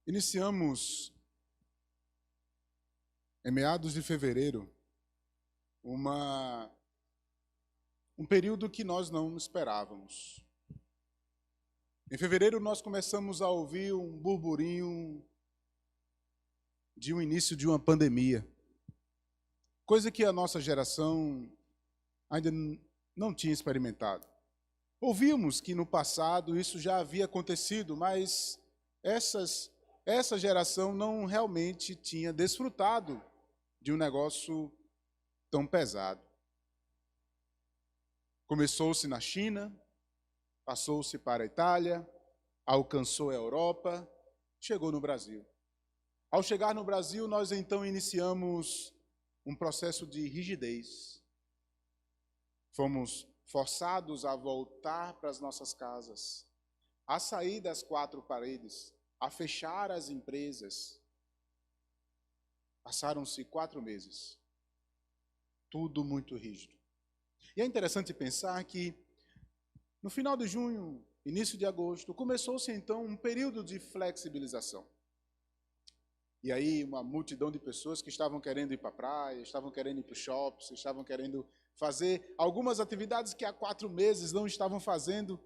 Iniciamos, em meados de fevereiro, um período que nós não esperávamos. Em fevereiro, nós começamos a ouvir um burburinho de um início de uma pandemia, coisa que a nossa geração ainda não tinha experimentado. Ouvíamos que no passado isso já havia acontecido, mas essa geração não realmente tinha desfrutado de um negócio tão pesado. Começou-se na China, passou-se para a Itália, alcançou a Europa, chegou no Brasil. Ao chegar no Brasil, nós então iniciamos um processo de rigidez. Fomos forçados a voltar para as nossas casas, a sair das quatro paredes, a fechar as empresas. Passaram-se 4 meses. Tudo muito rígido. E é interessante pensar que no final de junho, início de agosto, começou-se então um período de flexibilização. E aí uma multidão de pessoas que estavam querendo ir para a praia, estavam querendo ir para os shoppings, estavam querendo fazer algumas atividades que há 4 meses não estavam fazendo,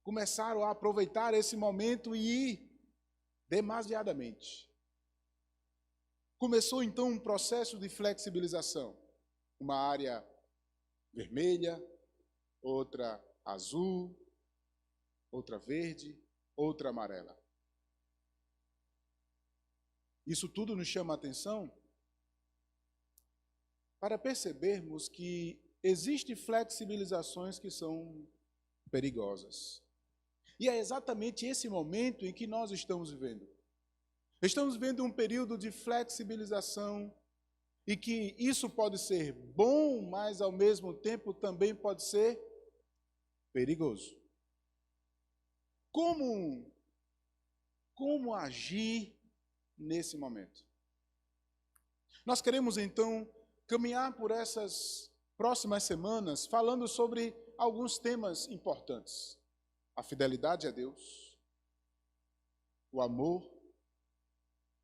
começaram a aproveitar esse momento e ir demasiadamente. Começou então um processo de flexibilização. Uma área vermelha, outra azul, outra verde, outra amarela. Isso tudo nos chama a atenção para percebermos que existem flexibilizações que são perigosas. E é exatamente esse momento em que nós estamos vivendo. Estamos vivendo um período de flexibilização e que isso pode ser bom, mas ao mesmo tempo também pode ser perigoso. Como agir nesse momento? Nós queremos então caminhar por essas próximas semanas falando sobre alguns temas importantes. A fidelidade a Deus, o amor,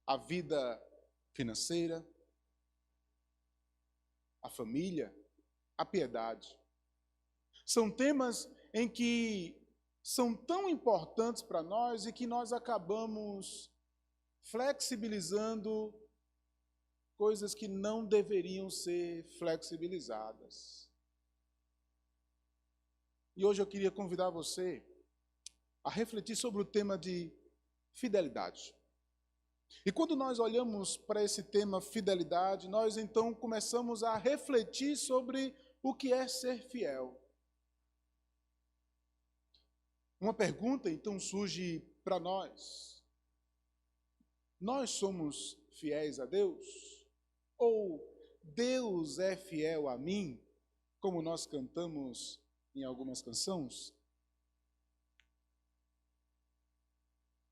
a vida financeira, a família, a piedade. São temas em que são tão importantes para nós e que nós acabamos flexibilizando coisas que não deveriam ser flexibilizadas. E hoje eu queria convidar você a refletir sobre o tema de fidelidade. E quando nós olhamos para esse tema fidelidade, nós então começamos a refletir sobre o que é ser fiel. Uma pergunta então surge para nós. Nós somos fiéis a Deus? Ou Deus é fiel a mim, como nós cantamos em algumas canções?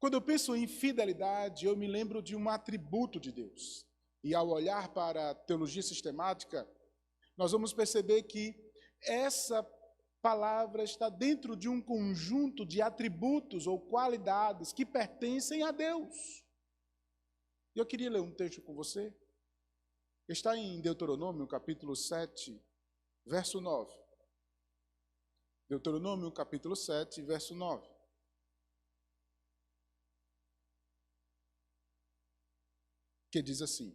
Quando eu penso em fidelidade, eu me lembro de um atributo de Deus. E ao olhar para a teologia sistemática, nós vamos perceber que essa palavra está dentro de um conjunto de atributos ou qualidades que pertencem a Deus. Eu queria ler um texto com você. Está em Deuteronômio, capítulo 7, verso 9. Deuteronômio, capítulo 7, verso 9. Que diz assim: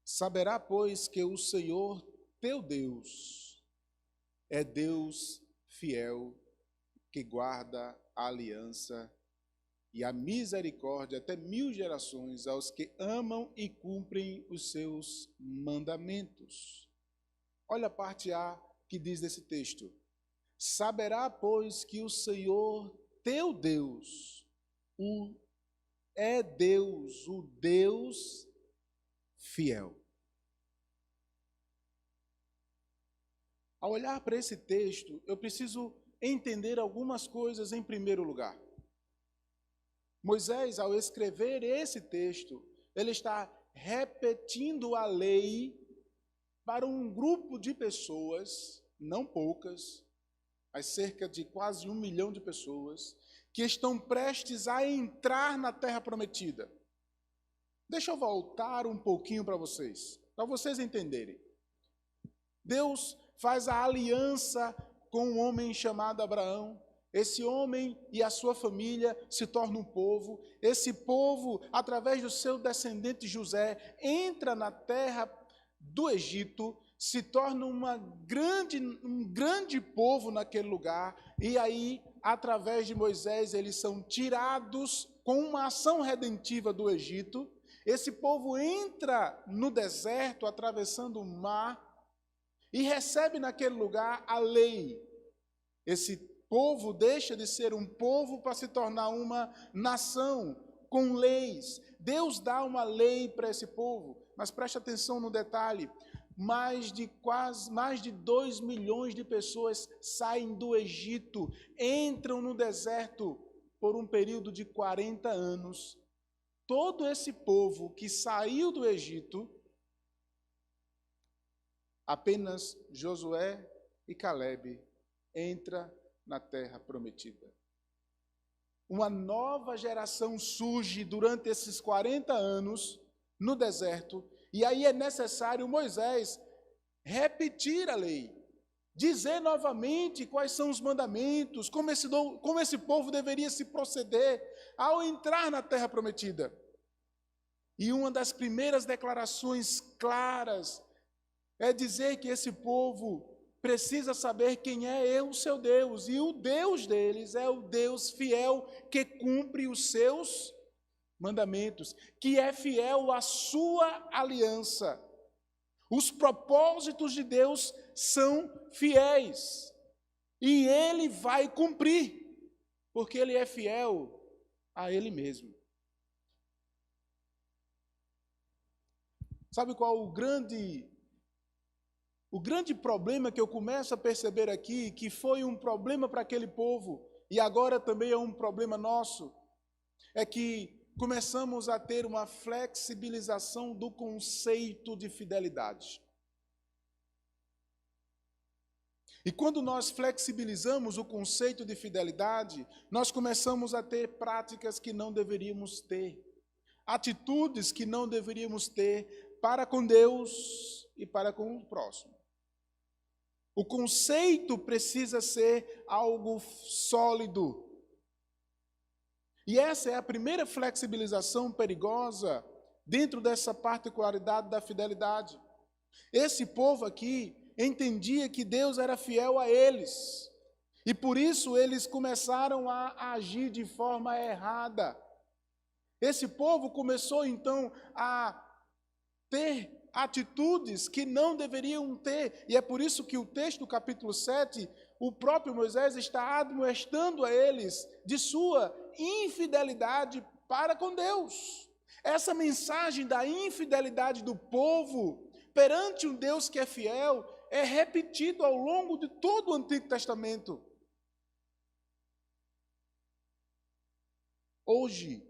Saberá, pois, que o Senhor teu Deus é Deus fiel, que guarda a aliança e a misericórdia até 1000 gerações aos que amam e cumprem os seus mandamentos. Olha a parte A que diz desse texto. Saberá, pois, que o Senhor teu Deus é Deus, o Deus fiel. Ao olhar para esse texto, eu preciso entender algumas coisas em primeiro lugar. Moisés, ao escrever esse texto, ele está repetindo a lei para um grupo de pessoas, não poucas, as cerca de quase 1 milhão de pessoas que estão prestes a entrar na terra prometida. Deixa eu voltar um pouquinho para vocês entenderem. Deus faz a aliança com um homem chamado Abraão. Esse homem e a sua família se tornam um povo. Esse povo, através do seu descendente José, entra na terra do Egito, se torna um grande povo naquele lugar. E aí, através de Moisés, eles são tirados com uma ação redentiva do Egito. Esse povo entra no deserto, atravessando o mar, e recebe naquele lugar a lei. Esse povo deixa de ser um povo para se tornar uma nação com leis. Deus dá uma lei para esse povo, mas preste atenção no detalhe: mais de 2 milhões de pessoas saem do Egito, entram no deserto por um período de 40 anos. Todo esse povo que saiu do Egito, apenas Josué e Caleb entra na terra prometida. Uma nova geração surge durante esses 40 anos no deserto, e aí é necessário Moisés repetir a lei, dizer novamente quais são os mandamentos, como esse povo deveria se proceder ao entrar na terra prometida. E uma das primeiras declarações claras é dizer que esse povo precisa saber quem é o seu Deus, e o Deus deles é o Deus fiel que cumpre os seus mandamentos, que é fiel à sua aliança. Os propósitos de Deus são fiéis, e Ele vai cumprir, porque Ele é fiel a Ele mesmo. Sabe qual o grande problema que eu começo a perceber aqui, que foi um problema para aquele povo, e agora também é um problema nosso, é que começamos a ter uma flexibilização do conceito de fidelidade. E quando nós flexibilizamos o conceito de fidelidade, nós começamos a ter práticas que não deveríamos ter, atitudes que não deveríamos ter para com Deus e para com o próximo. O conceito precisa ser algo sólido. E essa é a primeira flexibilização perigosa dentro dessa particularidade da fidelidade. Esse povo aqui entendia que Deus era fiel a eles, e por isso eles começaram a agir de forma errada. Esse povo começou então a ter atitudes que não deveriam ter, e é por isso que o texto do capítulo 7, o próprio Moisés está admoestando a eles de sua infidelidade para com Deus. Essa mensagem da infidelidade do povo perante um Deus que é fiel é repetido ao longo de todo o Antigo Testamento. Hoje,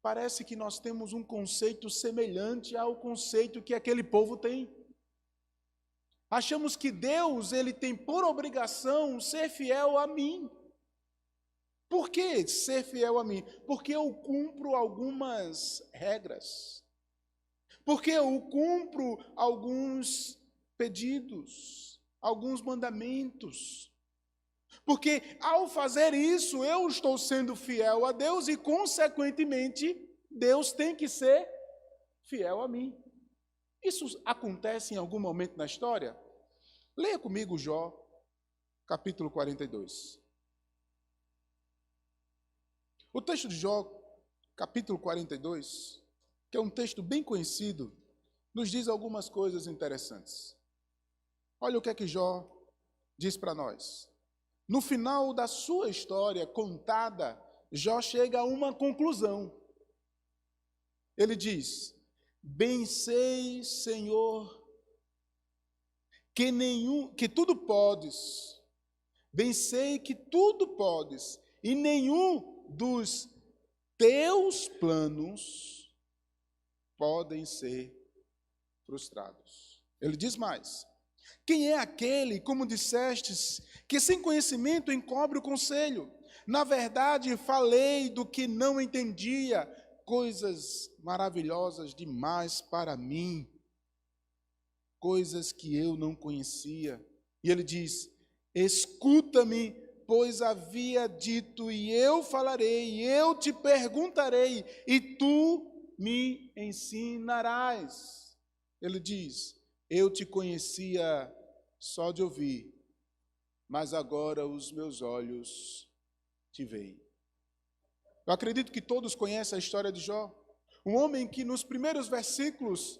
parece que nós temos um conceito semelhante ao conceito que aquele povo tem. Achamos que Deus, ele tem por obrigação ser fiel a mim. Por que ser fiel a mim? Porque eu cumpro algumas regras. Porque eu cumpro alguns pedidos, alguns mandamentos. Porque ao fazer isso, eu estou sendo fiel a Deus e, consequentemente, Deus tem que ser fiel a mim. Isso acontece em algum momento na história? Leia comigo Jó, capítulo 42. O texto de Jó, capítulo 42, que é um texto bem conhecido, nos diz algumas coisas interessantes. Olha o que é que Jó diz para nós. No final da sua história contada, Jó chega a uma conclusão. Ele diz: bem sei, Senhor, que tudo podes. Bem sei que tudo podes, e nenhum dos teus planos podem ser frustrados. Ele diz mais: Quem é aquele, como dissestes, que sem conhecimento encobre o conselho? Na verdade, falei do que não entendia, coisas maravilhosas demais para mim, coisas que eu não conhecia. E ele diz: escuta-me, pois havia dito, e eu falarei, e eu te perguntarei, e tu me ensinarás. Ele diz: eu te conhecia só de ouvir, mas agora os meus olhos te veem. Eu acredito que todos conhecem a história de Jó. Um homem que nos primeiros versículos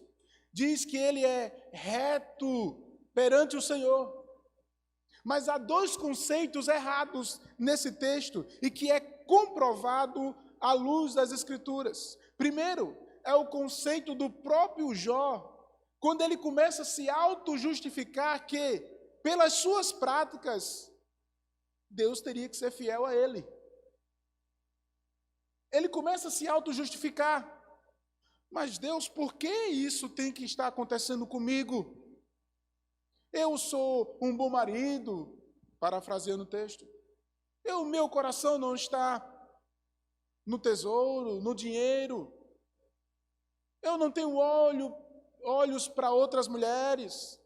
diz que ele é reto perante o Senhor. Mas há dois conceitos errados nesse texto e que é comprovado à luz das Escrituras. Primeiro, é o conceito do próprio Jó, quando ele começa a se auto-justificar que, pelas suas práticas, Deus teria que ser fiel a ele. Ele começa a se auto-justificar. Mas Deus, por que isso tem que estar acontecendo comigo? Eu sou um bom marido, parafraseando o texto. Meu coração não está no tesouro, no dinheiro. Eu não tenho olhos para outras mulheres.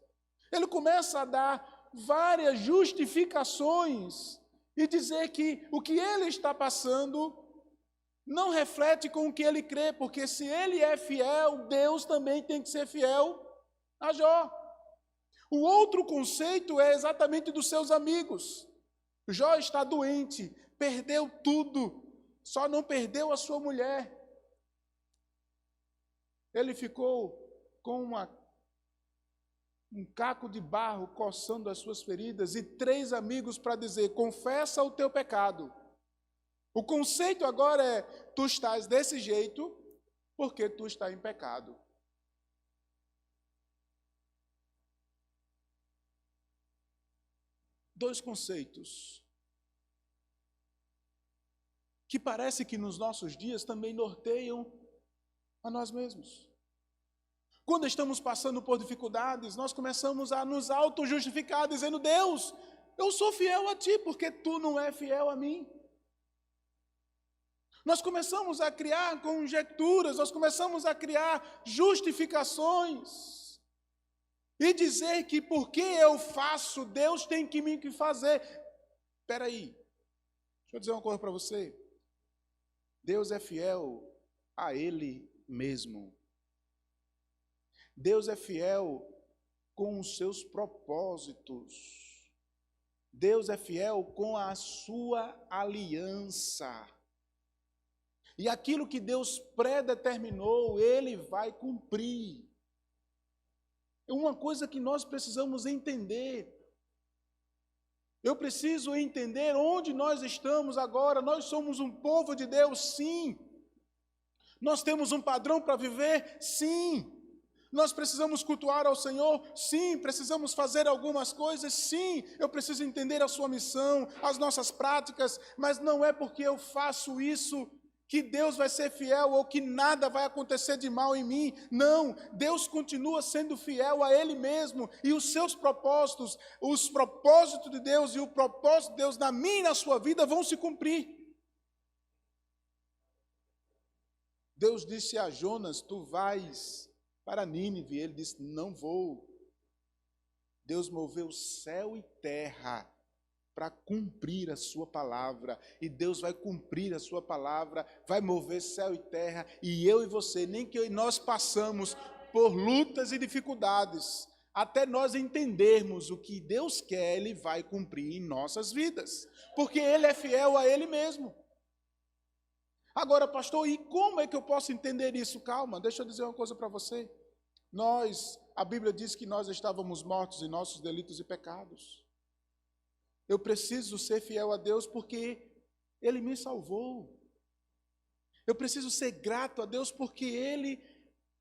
Ele começa a dar várias justificações e dizer que o que ele está passando não reflete com o que ele crê, porque se ele é fiel, Deus também tem que ser fiel a Jó. O outro conceito é exatamente dos seus amigos. Jó está doente, perdeu tudo, só não perdeu a sua mulher. Ele ficou com um caco de barro coçando as suas feridas e 3 amigos para dizer: confessa o teu pecado. O conceito agora é: tu estás desse jeito porque tu está em pecado. Dois conceitos que parece que nos nossos dias também norteiam a nós mesmos. Quando estamos passando por dificuldades, nós começamos a nos auto-justificar, dizendo: Deus, eu sou fiel a Ti, porque Tu não é fiel a mim. Nós começamos a criar conjecturas, nós começamos a criar justificações e dizer que porque eu faço, Deus tem que me fazer. Espera aí, deixa eu dizer uma coisa para você. Deus é fiel a Ele mesmo. Deus é fiel com os seus propósitos. Deus é fiel com a sua aliança. E aquilo que Deus predeterminou, Ele vai cumprir. É uma coisa que nós precisamos entender. Eu preciso entender onde nós estamos agora. Nós somos um povo de Deus, sim. Nós temos um padrão para viver, sim. Nós precisamos cultuar ao Senhor, sim. Precisamos fazer algumas coisas, sim. Eu preciso entender a sua missão, as nossas práticas, mas não é porque eu faço isso que Deus vai ser fiel ou que nada vai acontecer de mal em mim. Não, Deus continua sendo fiel a Ele mesmo e os seus propósitos, os propósitos de Deus e o propósito de Deus na minha e na sua vida vão se cumprir. Deus disse a Jonas: tu vais para Nínive. Ele disse: não vou. Deus moveu céu e terra para cumprir a sua palavra, e Deus vai cumprir a sua palavra, vai mover céu e terra, e eu e você, nem que nós passamos por lutas e dificuldades, até nós entendermos o que Deus quer, Ele vai cumprir em nossas vidas, porque Ele é fiel a Ele mesmo. Agora, pastor, e como é que eu posso entender isso? Calma, deixa eu dizer uma coisa para você. A Bíblia diz que nós estávamos mortos em nossos delitos e pecados. Eu preciso ser fiel a Deus porque Ele me salvou. Eu preciso ser grato a Deus porque Ele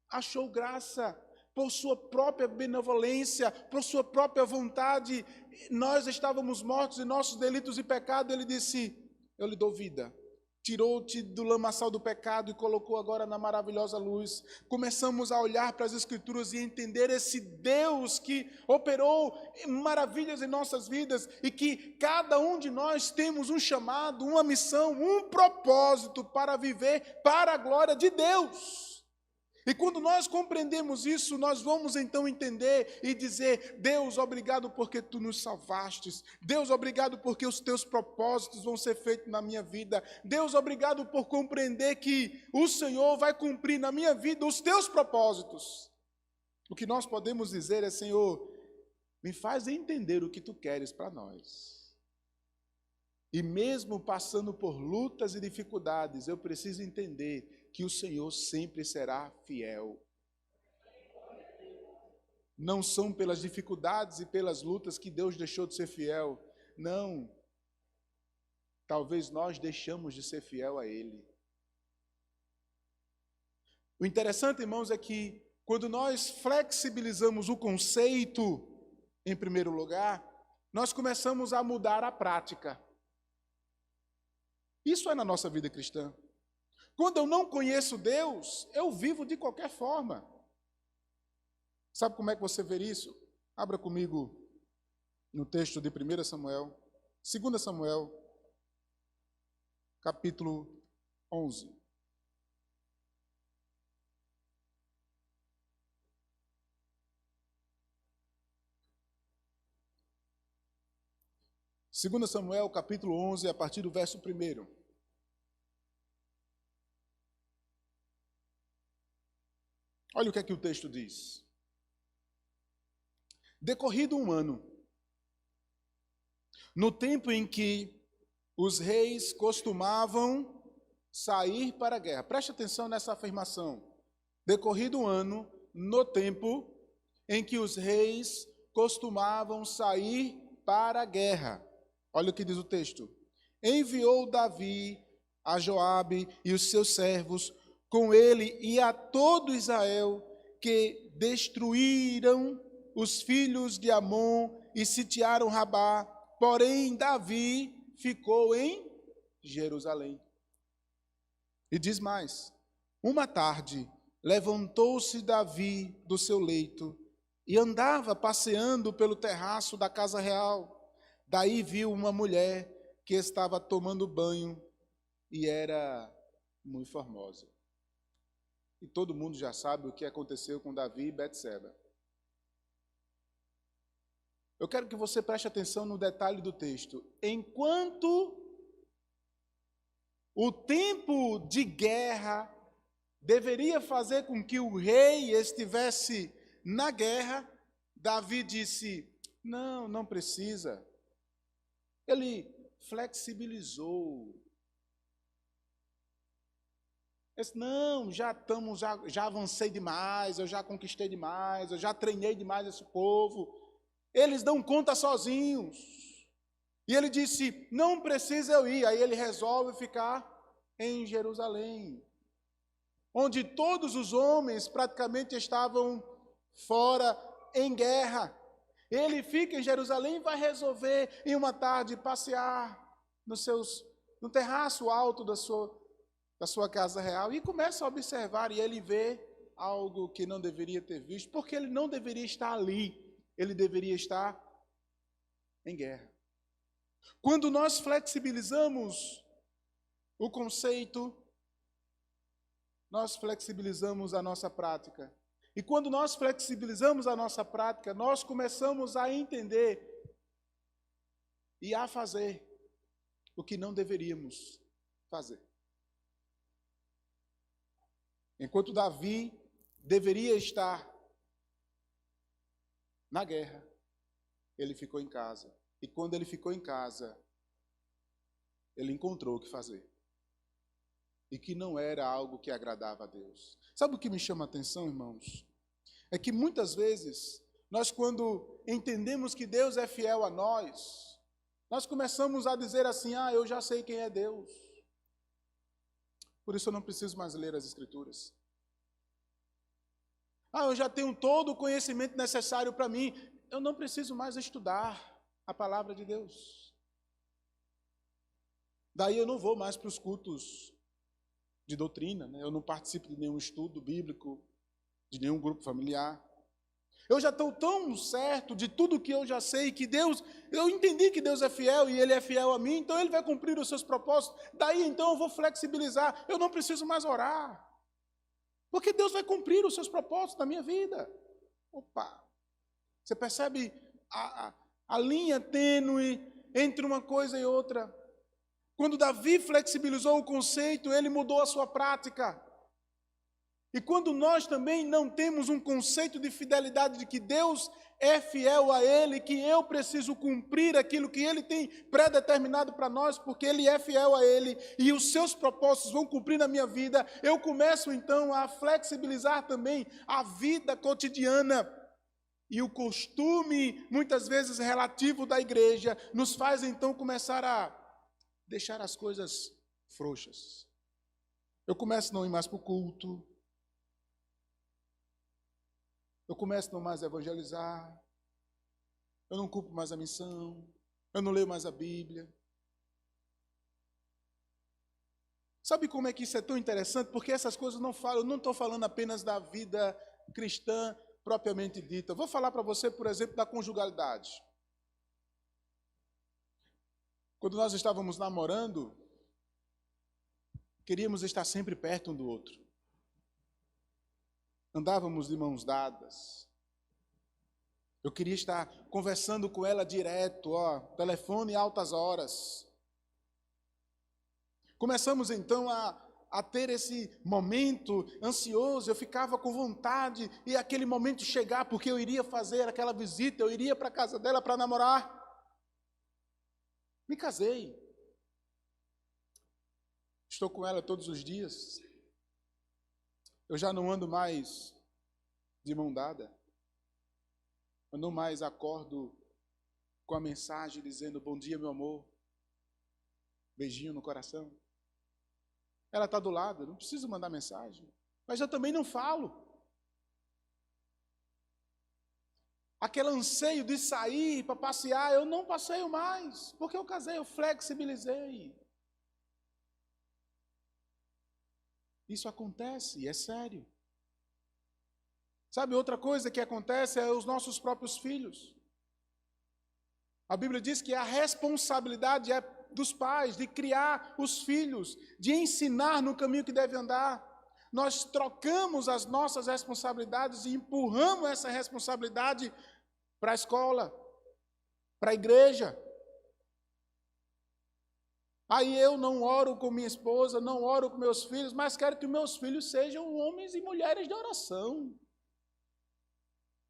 achou graça, por sua própria benevolência, por sua própria vontade. Nós estávamos mortos em nossos delitos e pecados. Ele disse: eu lhe dou vida, tirou-te do lamaçal do pecado e colocou agora na maravilhosa luz. Começamos a olhar para as Escrituras e entender esse Deus que operou maravilhas em nossas vidas e que cada um de nós temos um chamado, uma missão, um propósito para viver para a glória de Deus. E quando nós compreendemos isso, nós vamos então entender e dizer: Deus, obrigado porque Tu nos salvastes. Deus, obrigado porque os Teus propósitos vão ser feitos na minha vida. Deus, obrigado por compreender que o Senhor vai cumprir na minha vida os Teus propósitos. O que nós podemos dizer é: Senhor, me faz entender o que Tu queres para nós. E mesmo passando por lutas e dificuldades, eu preciso entender que o Senhor sempre será fiel. Não são pelas dificuldades e pelas lutas que Deus deixou de ser fiel. Não. Talvez nós deixamos de ser fiel a Ele. O interessante, irmãos, é que quando nós flexibilizamos o conceito, em primeiro lugar, nós começamos a mudar a prática. Isso é na nossa vida cristã. Quando eu não conheço Deus, eu vivo de qualquer forma. Sabe como é que você vê isso? Abra comigo no texto de 1 Samuel, 2 Samuel, capítulo 11. Segundo Samuel, capítulo 11, a partir do verso 1. Olha o que é que o texto diz. Decorrido um ano, no tempo em que os reis costumavam sair para a guerra. Preste atenção nessa afirmação. Decorrido um ano, no tempo em que os reis costumavam sair para a guerra. Olha o que diz o texto. Enviou Davi a Joabe e os seus servos, com ele e a todo Israel, que destruíram os filhos de Amon e sitiaram Rabá. Porém, Davi ficou em Jerusalém. E diz mais: uma tarde, levantou-se Davi do seu leito e andava passeando pelo terraço da casa real. Daí viu uma mulher que estava tomando banho e era muito formosa. E todo mundo já sabe o que aconteceu com Davi e Betseba. Eu quero que você preste atenção no detalhe do texto. Enquanto o tempo de guerra deveria fazer com que o rei estivesse na guerra, Davi disse: não precisa. Ele flexibilizou. Ele disse: não, já avancei demais, eu já conquistei demais, eu já treinei demais esse povo. Eles dão conta sozinhos. E ele disse: não precisa eu ir. Aí ele resolve ficar em Jerusalém, onde todos os homens praticamente estavam fora em guerra. Ele fica em Jerusalém e vai resolver em uma tarde passear no terraço alto da sua casa real e começa a observar, e ele vê algo que não deveria ter visto, porque ele não deveria estar ali. Ele deveria estar em guerra. Quando nós flexibilizamos o conceito, nós flexibilizamos a nossa prática. E quando nós flexibilizamos a nossa prática, nós começamos a entender e a fazer o que não deveríamos fazer. Enquanto Davi deveria estar na guerra, ele ficou em casa. E quando ele ficou em casa, ele encontrou o que fazer. E que não era algo que agradava a Deus. Sabe o que me chama a atenção, irmãos? É que muitas vezes, nós quando entendemos que Deus é fiel a nós, nós começamos a dizer assim: eu já sei quem é Deus. Por isso eu não preciso mais ler as Escrituras. Eu já tenho todo o conhecimento necessário para mim. Eu não preciso mais estudar a palavra de Deus. Daí eu não vou mais para os cultos de doutrina, né? Eu não participo de nenhum estudo bíblico, de nenhum grupo familiar. Eu já estou tão certo de tudo que eu já sei, que Deus, eu entendi que Deus é fiel e Ele é fiel a mim, então Ele vai cumprir os seus propósitos. Daí então eu vou flexibilizar, eu não preciso mais orar, porque Deus vai cumprir os seus propósitos na minha vida. Opa! Você percebe a linha tênue entre uma coisa e outra? Quando Davi flexibilizou o conceito, ele mudou a sua prática. E quando nós também não temos um conceito de fidelidade, de que Deus é fiel a Ele, que eu preciso cumprir aquilo que Ele tem predeterminado para nós, porque Ele é fiel a Ele, e os seus propósitos vão cumprir na minha vida, eu começo então a flexibilizar também a vida cotidiana. E o costume, muitas vezes relativo da igreja, nos faz então começar a deixar as coisas frouxas. Eu começo a não ir mais para o culto, eu começo a não mais evangelizar, eu não cumpro mais a missão, eu não leio mais a Bíblia. Sabe como é que isso é tão interessante? Porque essas coisas não falam, eu não estou falando apenas da vida cristã propriamente dita. Eu vou falar para você, por exemplo, da conjugalidade. Quando nós estávamos namorando, queríamos estar sempre perto um do outro. Andávamos de mãos dadas. Eu queria estar conversando com ela direto, telefone altas horas. Começamos então a ter esse momento ansioso, eu ficava com vontade, e aquele momento chegar, porque eu iria fazer aquela visita, eu iria para a casa dela para namorar. Me casei. Estou com ela todos os dias. Eu já não ando mais de mão dada. Eu não mais acordo com a mensagem dizendo bom dia, meu amor. Beijinho no coração. Ela está do lado, eu não preciso mandar mensagem. Mas eu também não falo. Aquele anseio de sair para passear, eu não passeio mais. Porque eu casei, eu flexibilizei. Isso acontece e é sério. Sabe, outra coisa que acontece é os nossos próprios filhos. A Bíblia diz que a responsabilidade é dos pais de criar os filhos, de ensinar no caminho que deve andar. Nós trocamos as nossas responsabilidades e empurramos essa responsabilidade para a escola, para a igreja. Aí eu não oro com minha esposa, não oro com meus filhos, mas quero que meus filhos sejam homens e mulheres de oração.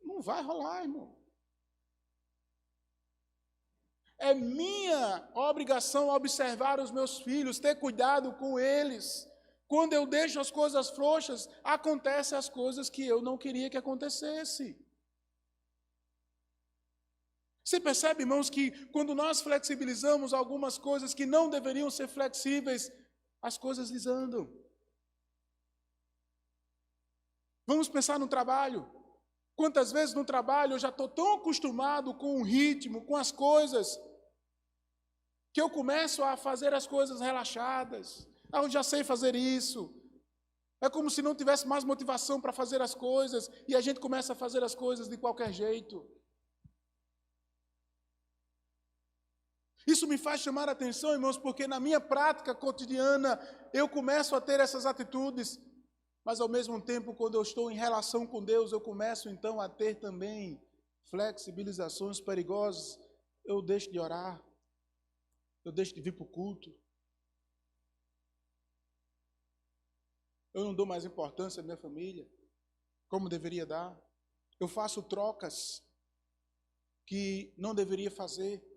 Não vai rolar, irmão. É minha obrigação observar os meus filhos, ter cuidado com eles. Quando eu deixo as coisas frouxas, acontecem as coisas que eu não queria que acontecesse. Você percebe, irmãos, que quando nós flexibilizamos algumas coisas que não deveriam ser flexíveis, as coisas desandam. Vamos pensar no trabalho. Quantas vezes no trabalho eu já estou tão acostumado com o ritmo, com as coisas, que eu começo a fazer as coisas relaxadas. Eu já sei fazer isso. É como se não tivesse mais motivação para fazer as coisas, e a gente começa a fazer as coisas de qualquer jeito. Isso me faz chamar a atenção, irmãos, porque na minha prática cotidiana eu começo a ter essas atitudes, mas ao mesmo tempo, quando eu estou em relação com Deus, eu começo então a ter também flexibilizações perigosas. Eu deixo de orar, eu deixo de vir para o culto, eu não dou mais importância à minha família, como deveria dar. Eu faço trocas que não deveria fazer.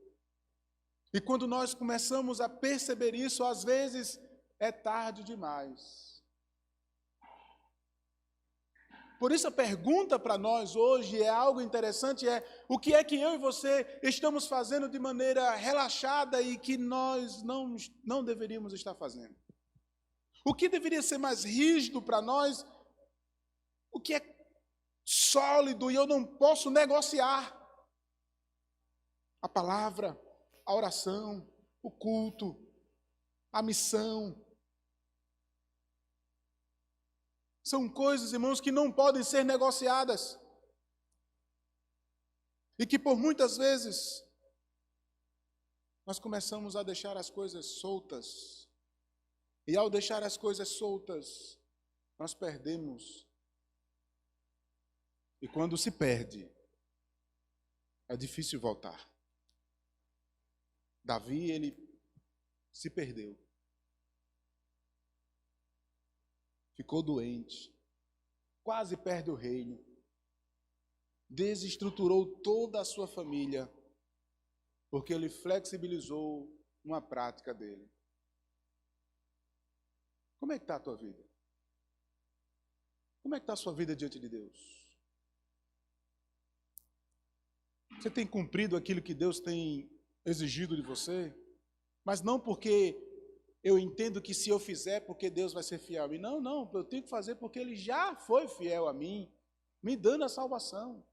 E quando nós começamos a perceber isso, às vezes é tarde demais. Por isso a pergunta para nós hoje é algo interessante, o que é que eu e você estamos fazendo de maneira relaxada e que nós não deveríamos estar fazendo? O que deveria ser mais rígido para nós? O que é sólido e eu não posso negociar? A palavra, a oração, o culto. a missão. São coisas, irmãos, que não podem ser negociadas. E que por muitas vezes nós começamos a deixar as coisas soltas. E ao deixar as coisas soltas, nós perdemos. E quando se perde, é difícil voltar. Davi, ele se perdeu. Ficou doente. Quase perde o reino. Desestruturou toda a sua família, porque ele flexibilizou uma prática dele. Como é que está a tua vida? Como é que está a sua vida diante de Deus? Você tem cumprido aquilo que Deus tem exigido de você? Mas não porque eu entendo que se eu fizer, porque Deus vai ser fiel a mim. Não, não, eu tenho que fazer porque Ele já foi fiel a mim, me dando a salvação.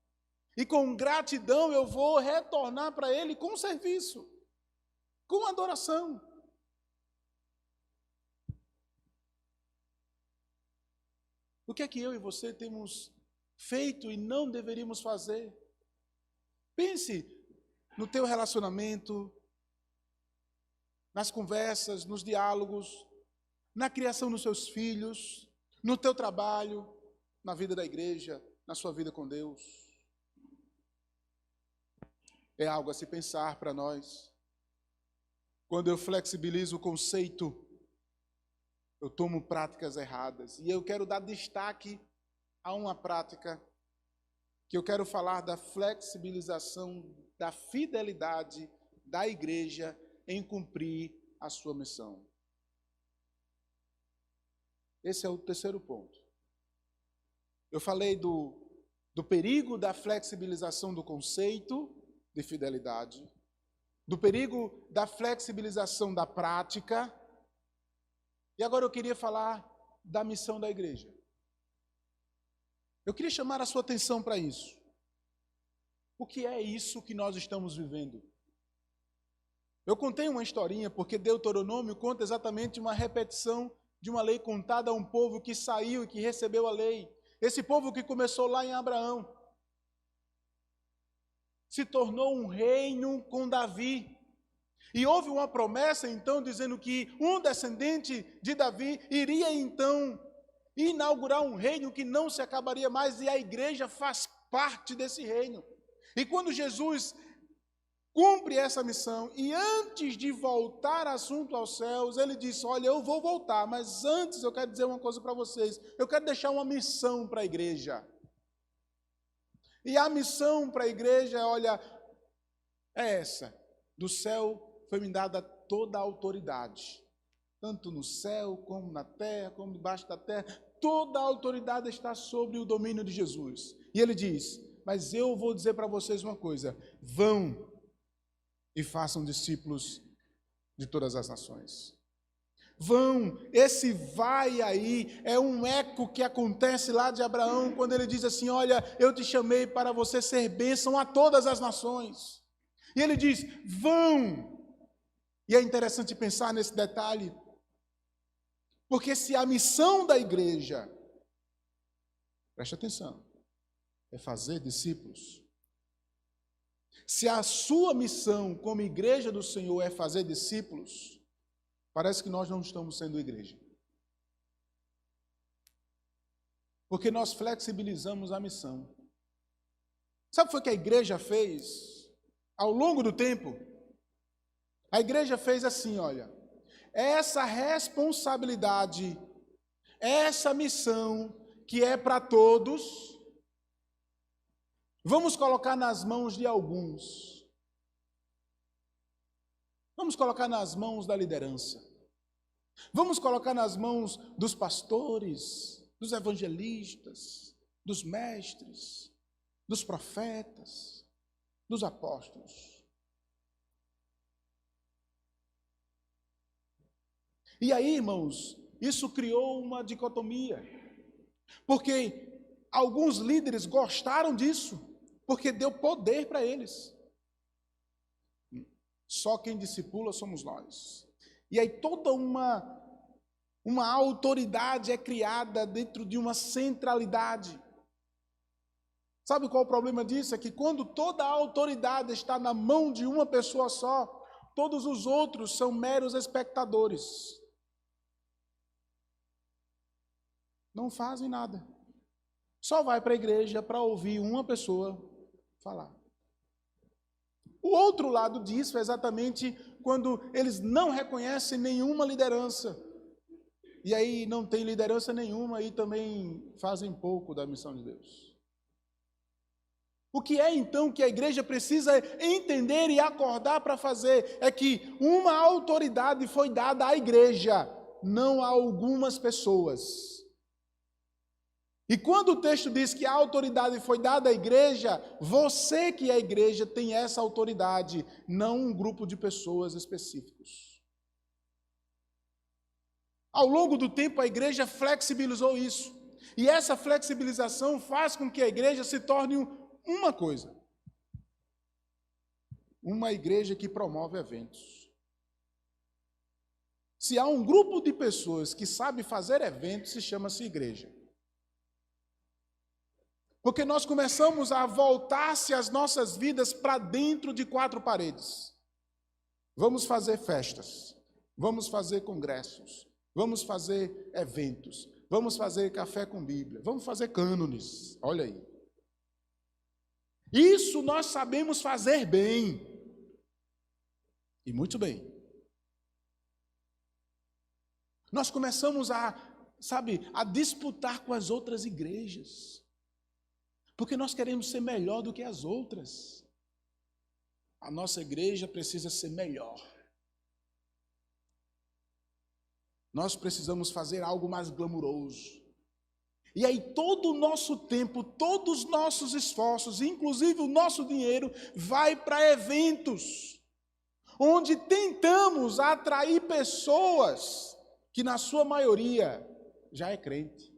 E com gratidão eu vou retornar para Ele com serviço, com adoração. O que é que eu e você temos feito e não deveríamos fazer? Pense no teu relacionamento, nas conversas, nos diálogos, na criação dos seus filhos, no teu trabalho, na vida da igreja, na sua vida com Deus. É algo a se pensar para nós. Quando eu flexibilizo o conceito, eu tomo práticas erradas. E eu quero dar destaque a uma prática que eu quero falar da flexibilização, da fidelidade da igreja em cumprir a sua missão. Esse é o terceiro ponto. Eu falei do perigo da flexibilização do conceito de fidelidade, do perigo da flexibilização da prática, e agora eu queria falar da missão da igreja. Eu queria chamar a sua atenção para isso. O que é isso que nós estamos vivendo? Eu contei uma historinha, porque Deuteronômio conta exatamente uma repetição de uma lei contada a um povo que saiu e que recebeu a lei. Esse povo que começou lá em Abraão, se tornou um reino com Davi. E houve uma promessa, então, dizendo que um descendente de Davi iria, então, inaugurar um reino que não se acabaria mais, e a igreja faz parte desse reino. E quando Jesus cumpre essa missão, e antes de voltar assunto aos céus, ele disse: olha, eu vou voltar, mas antes eu quero dizer uma coisa para vocês, eu quero deixar uma missão para a igreja. E a missão para a igreja, olha, é essa: do céu foi me dada toda a autoridade, tanto no céu, como na terra, como debaixo da terra, toda a autoridade está sobre o domínio de Jesus. E ele diz: mas eu vou dizer para vocês uma coisa, vão e façam discípulos de todas as nações. Vão, esse vai aí é um eco que acontece lá de Abraão, quando ele diz assim: olha, eu te chamei para você ser bênção a todas as nações. E ele diz: vão. E é interessante pensar nesse detalhe, porque se a missão da igreja, preste atenção, é fazer discípulos, se a sua missão como igreja do Senhor é fazer discípulos, parece que nós não estamos sendo igreja. Porque nós flexibilizamos a missão. Sabe o que foi que a igreja fez ao longo do tempo? A igreja fez assim, olha, essa responsabilidade, essa missão que é para todos, vamos colocar nas mãos de alguns. Vamos colocar nas mãos da liderança. Vamos colocar nas mãos dos pastores, dos evangelistas, dos mestres, dos profetas, dos apóstolos. E aí, irmãos, isso criou uma dicotomia, porque alguns líderes gostaram disso, porque deu poder para eles. Só quem discipula somos nós. E aí toda uma autoridade é criada dentro de uma centralidade. Sabe qual é o problema disso? É que quando toda a autoridade está na mão de uma pessoa só, todos os outros são meros espectadores. Não fazem nada. Só vai para a igreja para ouvir uma pessoa falar. O outro lado disso é exatamente quando eles não reconhecem nenhuma liderança. E aí não tem liderança nenhuma e também fazem pouco da missão de Deus. O que é então que a igreja precisa entender e acordar para fazer é que uma autoridade foi dada à igreja, não a algumas pessoas. E quando o texto diz que a autoridade foi dada à igreja, você que é a igreja tem essa autoridade, não um grupo de pessoas específicos. Ao longo do tempo, a igreja flexibilizou isso. E essa flexibilização faz com que a igreja se torne uma coisa. Uma igreja que promove eventos. Se há um grupo de pessoas que sabe fazer eventos, se chama-se igreja. Porque nós começamos a voltar-se as nossas vidas para dentro de quatro paredes. Vamos fazer festas, vamos fazer congressos, vamos fazer eventos, vamos fazer café com Bíblia, vamos fazer cânones, olha aí. Isso nós sabemos fazer bem, e muito bem. Nós começamos a disputar com as outras igrejas. Porque nós queremos ser melhor do que as outras. A nossa igreja precisa ser melhor. Nós precisamos fazer algo mais glamuroso. E aí todo o nosso tempo, todos os nossos esforços, inclusive o nosso dinheiro, vai para eventos, onde tentamos atrair pessoas que na sua maioria já é crente.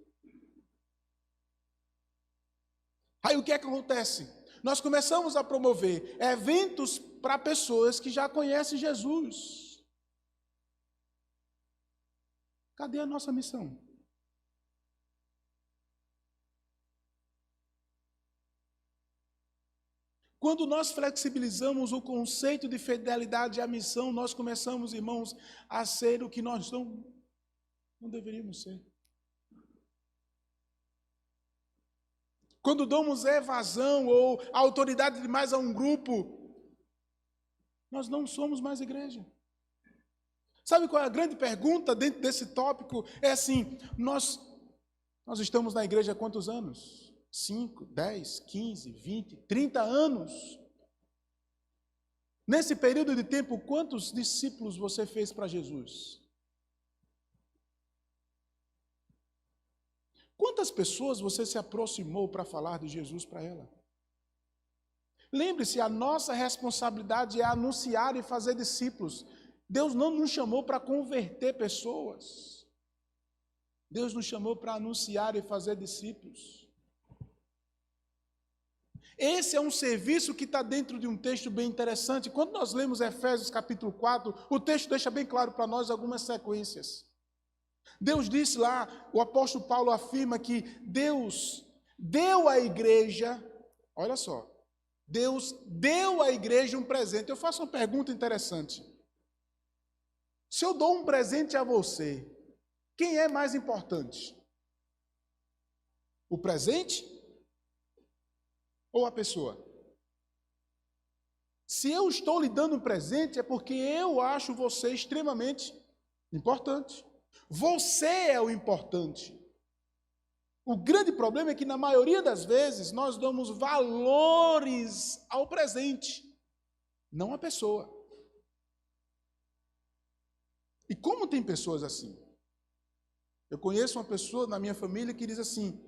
Aí o que é que acontece? Nós começamos a promover eventos para pessoas que já conhecem Jesus. Cadê a nossa missão? Quando nós flexibilizamos o conceito de fidelidade à missão, nós começamos, irmãos, a ser o que nós não deveríamos ser. Quando damos evasão ou autoridade demais a um grupo, nós não somos mais igreja. Sabe qual é a grande pergunta dentro desse tópico? É assim, nós estamos na igreja há quantos anos? 5, 10, 15, 20, 30 anos. Nesse período de tempo, quantos discípulos você fez para Jesus? Quantas pessoas você se aproximou para falar de Jesus para ela? Lembre-se, a nossa responsabilidade é anunciar e fazer discípulos. Deus não nos chamou para converter pessoas. Deus nos chamou para anunciar e fazer discípulos. Esse é um serviço que está dentro de um texto bem interessante. Quando nós lemos Efésios capítulo 4, o texto deixa bem claro para nós algumas sequências. Deus disse lá, o apóstolo Paulo afirma que Deus deu à igreja, olha só, Deus deu à igreja um presente. Eu faço uma pergunta interessante. Se eu dou um presente a você, quem é mais importante? O presente ou a pessoa? Se eu estou lhe dando um presente, é porque eu acho você extremamente importante. Você é o importante. O grande problema é que, na maioria das vezes, nós damos valores ao presente, não à pessoa. E como tem pessoas assim? Eu conheço uma pessoa na minha família que diz assim,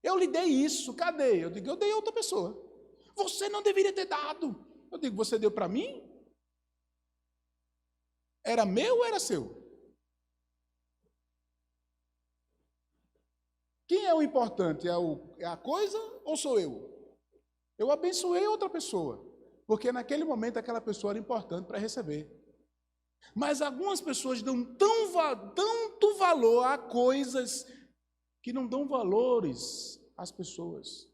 eu lhe dei isso, cadê? Eu digo, eu dei a outra pessoa. Você não deveria ter dado. Eu digo, você deu para mim? Era meu ou era seu? Quem é o importante? É a coisa ou sou eu? Eu abençoei outra pessoa, porque naquele momento aquela pessoa era importante para receber. Mas algumas pessoas dão tanto valor a coisas que não dão valores às pessoas.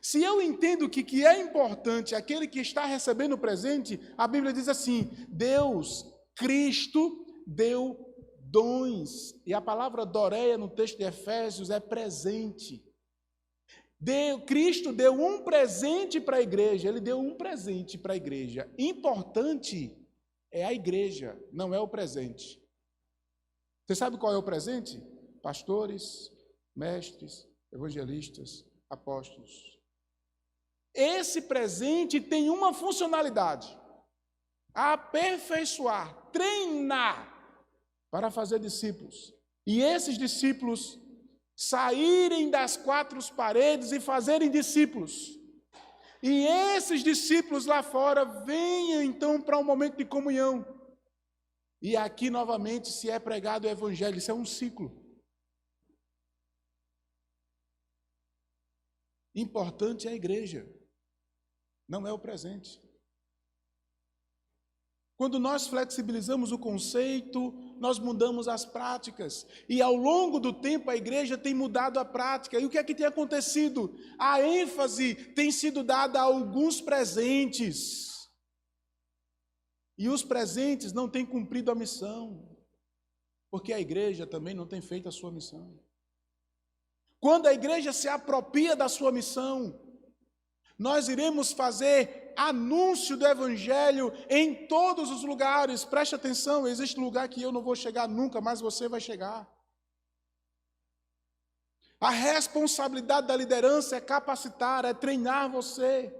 Se eu entendo que é importante aquele que está recebendo o presente, a Bíblia diz assim: Deus, Cristo, deu dons. E a palavra doreia no texto de Efésios é presente. Cristo deu um presente para a igreja, ele deu um presente para a igreja. Importante é a igreja, não é o presente. Você sabe qual é o presente? Pastores, mestres, evangelistas, apóstolos. Esse presente tem uma funcionalidade: aperfeiçoar, treinar para fazer discípulos. E esses discípulos saírem das quatro paredes e fazerem discípulos. E esses discípulos lá fora venham então para um momento de comunhão. E aqui novamente se é pregado o evangelho, isso é um ciclo. Importante é a igreja, não é o presente. Quando nós flexibilizamos o conceito, nós mudamos as práticas. E ao longo do tempo a igreja tem mudado a prática. E o que é que tem acontecido? A ênfase tem sido dada a alguns presentes. E os presentes não têm cumprido a missão. Porque a igreja também não tem feito a sua missão. Quando a igreja se apropria da sua missão, nós iremos fazer anúncio do evangelho em todos os lugares. Preste atenção, existe lugar que eu não vou chegar nunca, mas você vai chegar. A responsabilidade da liderança é capacitar, é treinar você.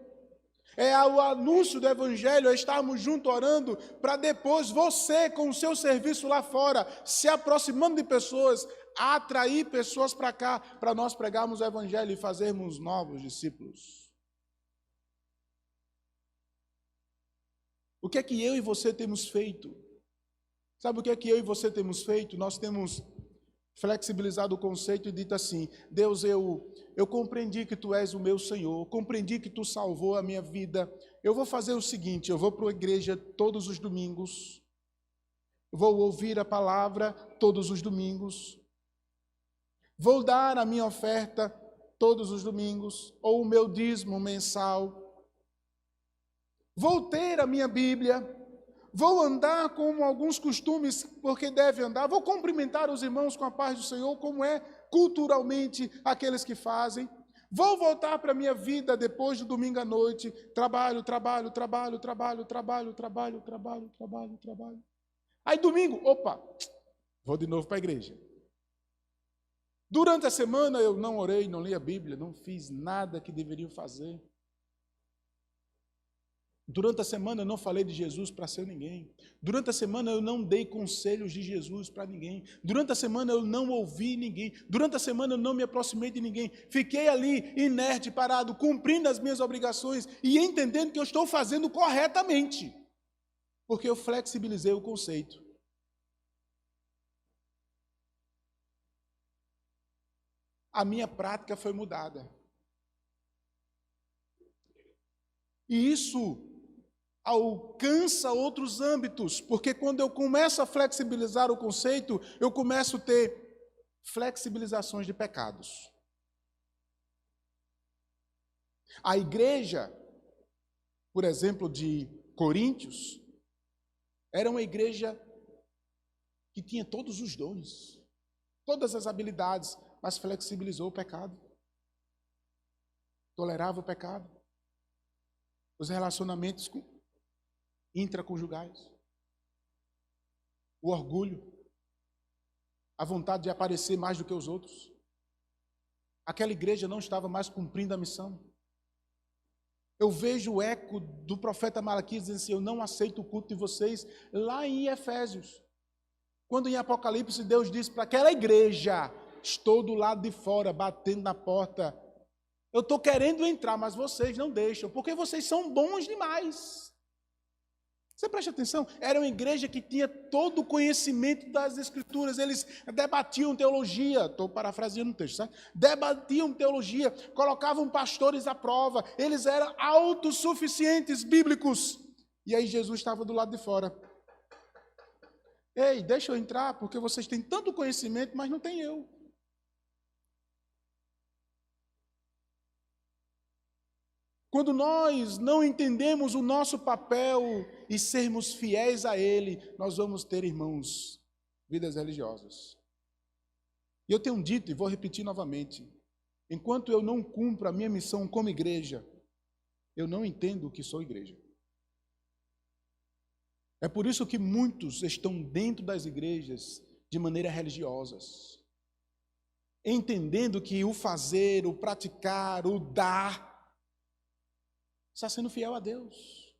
É o anúncio do evangelho, é estarmos juntos orando, para depois você, com o seu serviço lá fora, se aproximando de pessoas, atrair pessoas para cá, para nós pregarmos o evangelho e fazermos novos discípulos. O que é que eu e você temos feito? Sabe o que é que eu e você temos feito? Nós temos flexibilizado o conceito e dito assim: Deus, eu compreendi que Tu és o meu Senhor, compreendi que Tu salvou a minha vida. Eu vou fazer o seguinte, eu vou para a igreja todos os domingos, vou ouvir a palavra todos os domingos, vou dar a minha oferta todos os domingos, ou o meu dízimo mensal, vou ter a minha Bíblia, vou andar com alguns costumes, porque deve andar, vou cumprimentar os irmãos com a paz do Senhor, como é culturalmente aqueles que fazem, vou voltar para a minha vida depois do domingo à noite, trabalho. Aí domingo, opa, vou de novo para a igreja. Durante a semana eu não orei, não li a Bíblia, não fiz nada que deveriam fazer. Durante a semana eu não falei de Jesus para ser ninguém. Durante a semana eu não dei conselhos de Jesus para ninguém. Durante a semana eu não ouvi ninguém. Durante a semana eu não me aproximei de ninguém. Fiquei ali inerte, parado, cumprindo as minhas obrigações e entendendo que eu estou fazendo corretamente. Porque eu flexibilizei o conceito. A minha prática foi mudada. E isso alcança outros âmbitos, porque quando eu começo a flexibilizar o conceito, eu começo a ter flexibilizações de pecados. A igreja, por exemplo, de Coríntios, era uma igreja que tinha todos os dons, todas as habilidades, mas flexibilizou o pecado, tolerava o pecado, os relacionamentos intraconjugais, o orgulho, a vontade de aparecer mais do que os outros. Aquela igreja não estava mais cumprindo a missão. Eu vejo o eco do profeta Malaquias dizendo assim: eu não aceito o culto de vocês, lá em Efésios. Quando em Apocalipse Deus diz para aquela igreja: estou do lado de fora, batendo na porta. Eu estou querendo entrar, mas vocês não deixam, porque vocês são bons demais. Você presta atenção? Era uma igreja que tinha todo o conhecimento das Escrituras. Eles debatiam teologia, estou parafraseando o texto, sabe? Debatiam teologia, colocavam pastores à prova. Eles eram autossuficientes bíblicos. E aí Jesus estava do lado de fora. Ei, deixa eu entrar, porque vocês têm tanto conhecimento, mas não tem eu. Quando nós não entendemos o nosso papel e sermos fiéis a Ele, nós vamos ter, irmãos, vidas religiosas. E eu tenho dito, e vou repetir novamente, enquanto eu não cumpro a minha missão como igreja, eu não entendo o que sou igreja. É por isso que muitos estão dentro das igrejas de maneira religiosas, entendendo que o fazer, o praticar, o dar, está sendo fiel a Deus.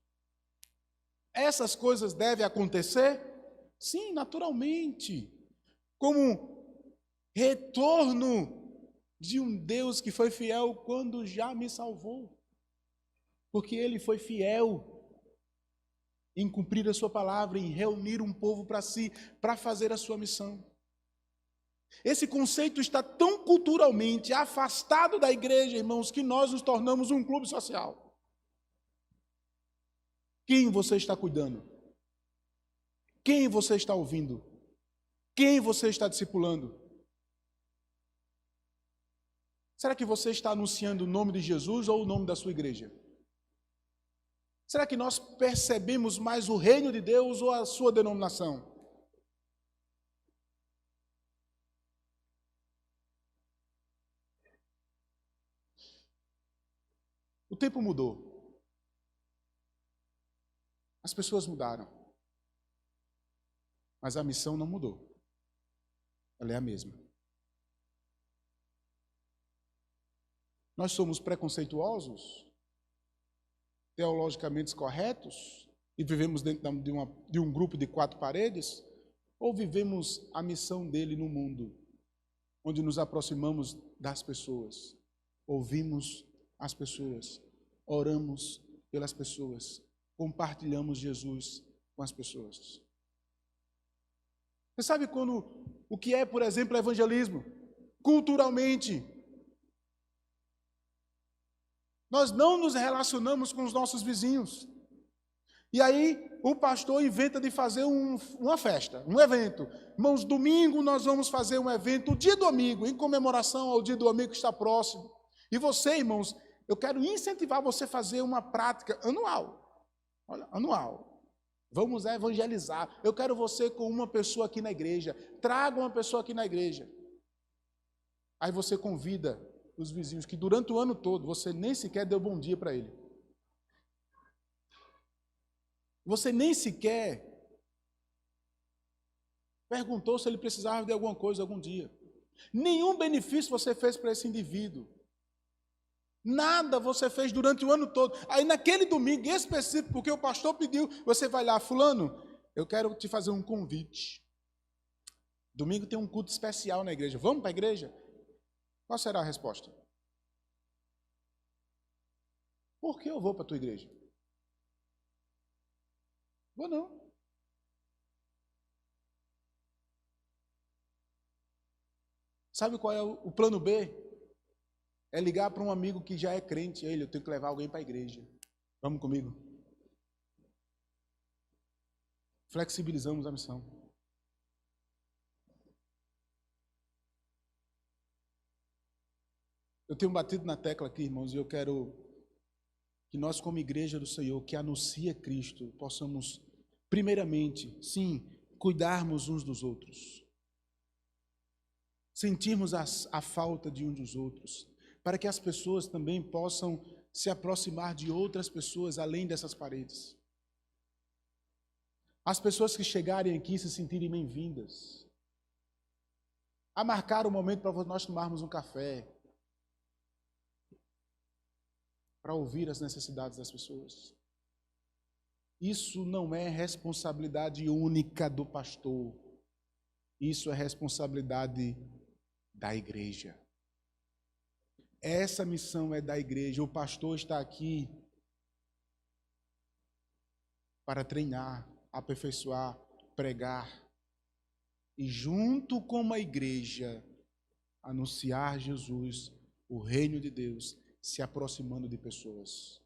Essas coisas devem acontecer? Sim, naturalmente, como retorno de um Deus que foi fiel quando já me salvou, porque Ele foi fiel em cumprir a sua palavra, em reunir um povo para si, para fazer a sua missão. Esse conceito está tão culturalmente afastado da igreja, irmãos, que nós nos tornamos um clube social. Quem você está cuidando? Quem você está ouvindo? Quem você está discipulando? Será que você está anunciando o nome de Jesus ou o nome da sua igreja? Será que nós percebemos mais o reino de Deus ou a sua denominação? O tempo mudou. As pessoas mudaram. Mas a missão não mudou. Ela é a mesma. Nós somos preconceituosos, teologicamente corretos, e vivemos dentro de um grupo de 4 paredes, ou vivemos a missão dele no mundo, onde nos aproximamos das pessoas, ouvimos as pessoas, oramos pelas pessoas, compartilhamos Jesus com as pessoas. Você sabe o que é, por exemplo, evangelismo? Culturalmente, nós não nos relacionamos com os nossos vizinhos. E aí, o pastor inventa de fazer uma festa, um evento. Irmãos, domingo nós vamos fazer um evento, o dia do amigo, em comemoração ao dia do amigo que está próximo. E você, irmãos, eu quero incentivar você a fazer uma prática anual. Olha, anual. Vamos evangelizar. Eu quero você com uma pessoa aqui na igreja. Traga uma pessoa aqui na igreja. Aí você convida os vizinhos que durante o ano todo você nem sequer deu bom dia para ele. Você nem sequer perguntou se ele precisava de alguma coisa algum dia. Nenhum benefício você fez para esse indivíduo. Nada você fez durante o ano todo. Aí naquele domingo em específico, porque o pastor pediu, você vai lá, fulano, eu quero te fazer um convite. Domingo tem um culto especial na igreja. Vamos para a igreja? Qual será a resposta? Por que eu vou para a tua igreja? Vou não. Sabe qual é o plano B? É ligar para um amigo que já é crente. Ele, eu tenho que levar alguém para a igreja. Vamos comigo? Flexibilizamos a missão. Eu tenho batido na tecla aqui, irmãos, e eu quero que nós, como igreja do Senhor, que anuncia Cristo, possamos, primeiramente, sim, cuidarmos uns dos outros. Sentirmos a falta de uns dos outros, para que as pessoas também possam se aproximar de outras pessoas além dessas paredes. As pessoas que chegarem aqui se sentirem bem-vindas. A marcar um momento para nós tomarmos um café, para ouvir as necessidades das pessoas. Isso não é responsabilidade única do pastor. Isso é responsabilidade da igreja. Essa missão é da igreja. O pastor está aqui para treinar, aperfeiçoar, pregar e junto com a igreja anunciar Jesus, o reino de Deus, se aproximando de pessoas.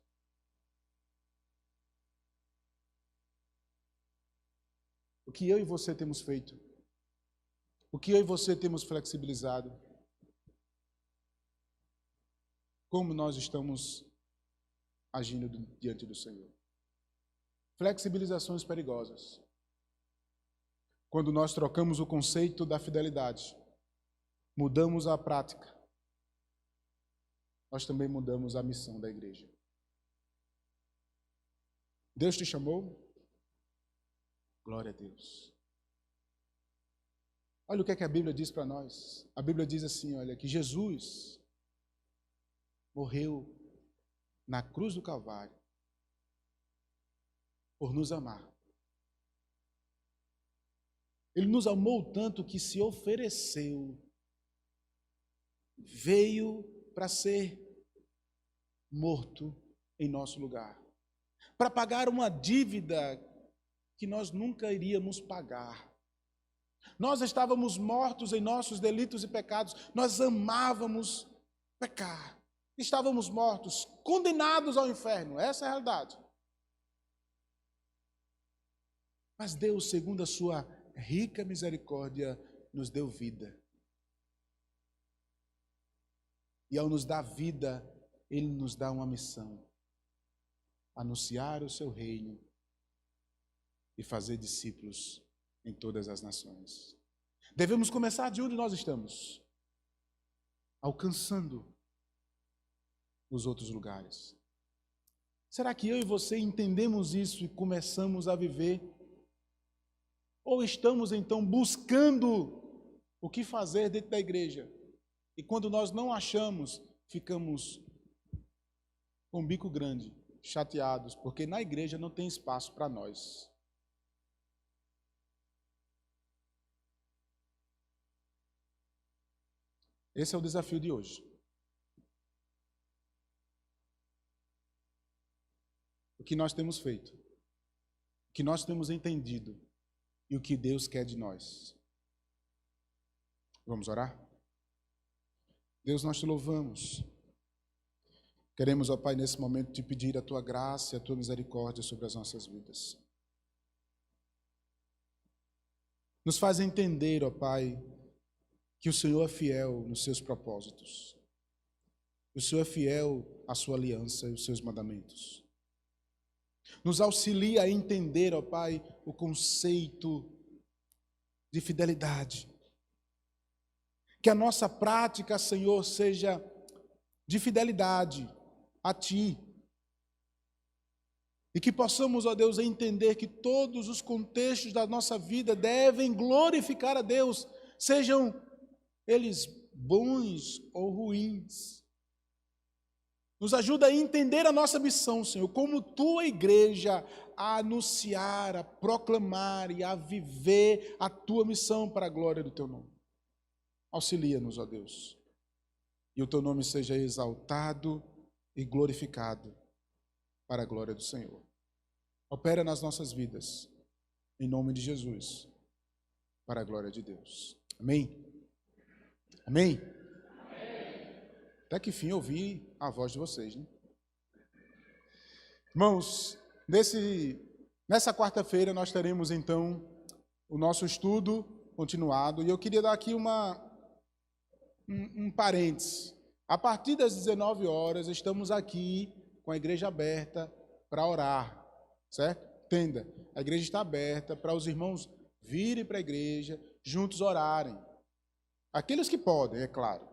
que eu e você temos feito? O que eu e você temos flexibilizado? Como nós estamos agindo diante do Senhor? Flexibilizações perigosas. Quando nós trocamos o conceito da fidelidade, mudamos a prática, nós também mudamos a missão da igreja. Deus te chamou? Glória a Deus. Olha o que a Bíblia diz para nós. A Bíblia diz assim, olha, que Jesus morreu na cruz do Calvário por nos amar. Ele nos amou tanto que se ofereceu, veio para ser morto em nosso lugar, para pagar uma dívida que nós nunca iríamos pagar. Nós estávamos mortos em nossos delitos e pecados, nós amávamos pecar, estávamos mortos, condenados ao inferno, essa é a realidade. Mas Deus, segundo a sua rica misericórdia, nos deu vida. E ao nos dar vida, Ele nos dá uma missão: anunciar o seu reino e fazer discípulos em todas as nações. Devemos começar de onde nós estamos, alcançando os outros lugares. Será que eu e você entendemos isso e começamos a viver? Ou estamos então buscando o que fazer dentro da igreja? E quando nós não achamos, ficamos com o bico grande, chateados, porque na igreja não tem espaço para nós. Esse é o desafio de hoje. O que nós temos feito, o que nós temos entendido e o que Deus quer de nós. Vamos orar? Deus, nós te louvamos. Queremos, ó Pai, nesse momento te pedir a tua graça e a tua misericórdia sobre as nossas vidas. Nos faz entender, ó Pai, que o Senhor é fiel nos seus propósitos. O Senhor é fiel à sua aliança e os seus mandamentos. Nos auxilia a entender, ó Pai, o conceito de fidelidade. Que a nossa prática, Senhor, seja de fidelidade a Ti. E que possamos, ó Deus, entender que todos os contextos da nossa vida devem glorificar a Deus, sejam eles bons ou ruins. Nos ajuda a entender a nossa missão, Senhor, como Tua igreja, a anunciar, a proclamar e a viver a Tua missão para a glória do Teu nome. Auxilia-nos, ó Deus, e o Teu nome seja exaltado e glorificado para a glória do Senhor. Opera nas nossas vidas, em nome de Jesus, para a glória de Deus. Amém? Amém? Até que fim eu ouvi a voz de vocês, né? Irmãos, nessa quarta-feira nós teremos então o nosso estudo continuado, e eu queria dar aqui um parênteses. A partir das 19 horas estamos aqui com a igreja aberta para orar, certo? Entenda, a igreja está aberta para os irmãos virem para a igreja, juntos orarem. Aqueles que podem, é claro,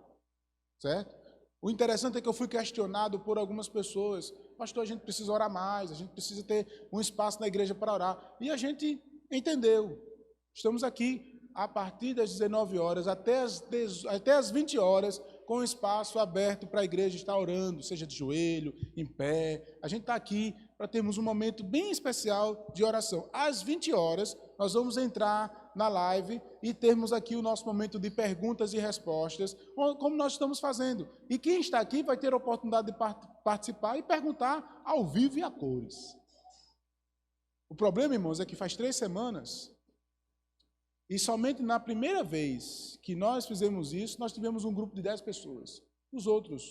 certo? O interessante é que eu fui questionado por algumas pessoas: pastor, a gente precisa orar mais, a gente precisa ter um espaço na igreja para orar. E a gente entendeu. Estamos aqui a partir das 19 horas até as 20 horas, com espaço aberto para a igreja estar orando, seja de joelho, em pé. A gente está aqui para termos um momento bem especial de oração. Às 20 horas, nós vamos entrar na live e termos aqui o nosso momento de perguntas e respostas, como nós estamos fazendo. E quem está aqui vai ter a oportunidade de participar e perguntar ao vivo e a cores. O problema, irmãos, é que faz 3 semanas, e somente na primeira vez que nós fizemos isso, nós tivemos um grupo de 10 pessoas. Os outros,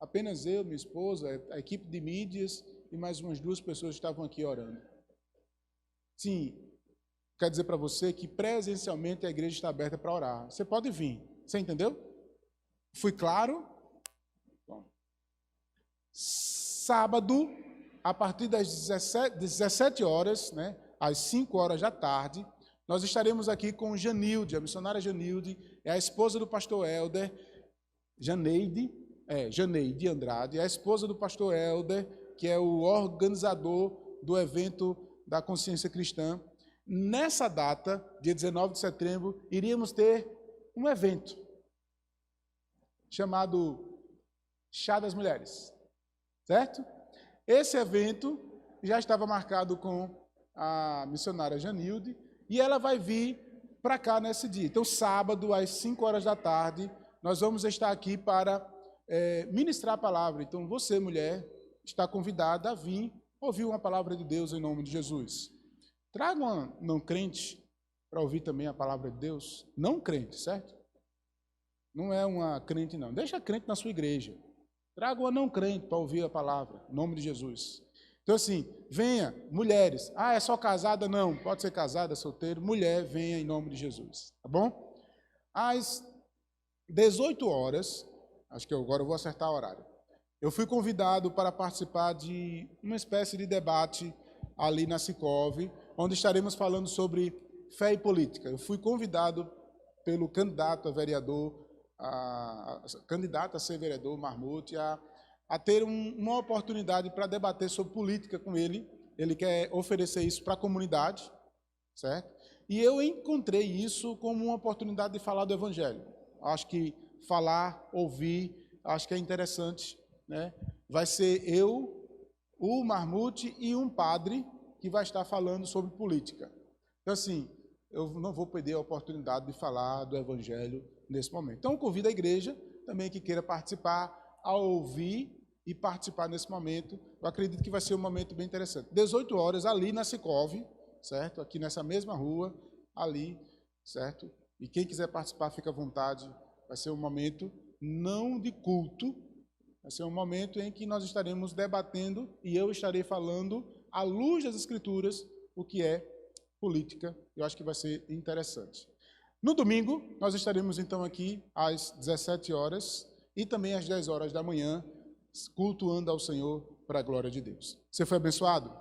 apenas eu, minha esposa, a equipe de mídias e mais umas 2 pessoas estavam aqui orando. Sim, quer dizer para você que presencialmente a igreja está aberta para orar. Você pode vir. Você entendeu? Fui claro? Bom. Sábado, a partir das 17 horas, né, às 5 horas da tarde, nós estaremos aqui com Janilde, a missionária Janilde, é a esposa do pastor Helder, Janeide Andrade, é a esposa do pastor Helder, que é o organizador do evento da Consciência Cristã. Nessa data, dia 19 de setembro, iríamos ter um evento chamado Chá das Mulheres, certo? Esse evento já estava marcado com a missionária Janilde e ela vai vir para cá nesse dia. Então, sábado, às 5 horas da tarde, nós vamos estar aqui para ministrar a palavra. Então, você, mulher, está convidada a vir ouvir uma palavra de Deus em nome de Jesus. Traga uma não crente para ouvir também a palavra de Deus. Não crente, certo? Não é uma crente, não. Deixa a crente na sua igreja. Traga uma não crente para ouvir a palavra, em nome de Jesus. Então, assim, venha, mulheres. Ah, é só casada? Não, pode ser casada, solteiro. Mulher, venha em nome de Jesus. Tá bom? Às 18 horas, acho que agora eu vou acertar o horário, eu fui convidado para participar de uma espécie de debate ali na Sicov, onde estaremos falando sobre fé e política. Eu fui convidado pelo candidato a vereador, candidato a ser vereador, Marmute, a ter uma oportunidade para debater sobre política com ele. Ele quer oferecer isso para a comunidade, certo? E eu encontrei isso como uma oportunidade de falar do Evangelho. Acho que falar, ouvir, acho que é interessante, né? Vai ser eu, o Marmute e um padre que vai estar falando sobre política. Então, assim, eu não vou perder a oportunidade de falar do Evangelho nesse momento. Então, eu convido a igreja também que queira participar, a ouvir e participar nesse momento. Eu acredito que vai ser um momento bem interessante. 18 horas, ali na Sicov, certo? Aqui nessa mesma rua, ali, certo? E quem quiser participar, fica à vontade. Vai ser um momento não de culto, vai ser um momento em que nós estaremos debatendo e eu estarei falando, à luz das Escrituras, o que é política. Eu acho que vai ser interessante. No domingo, nós estaremos então aqui às 17 horas e também às 10 horas da manhã, cultuando ao Senhor para a glória de Deus. Você foi abençoado?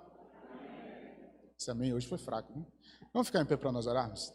Esse amém hoje foi fraco, né? Vamos ficar em pé para nós orarmos?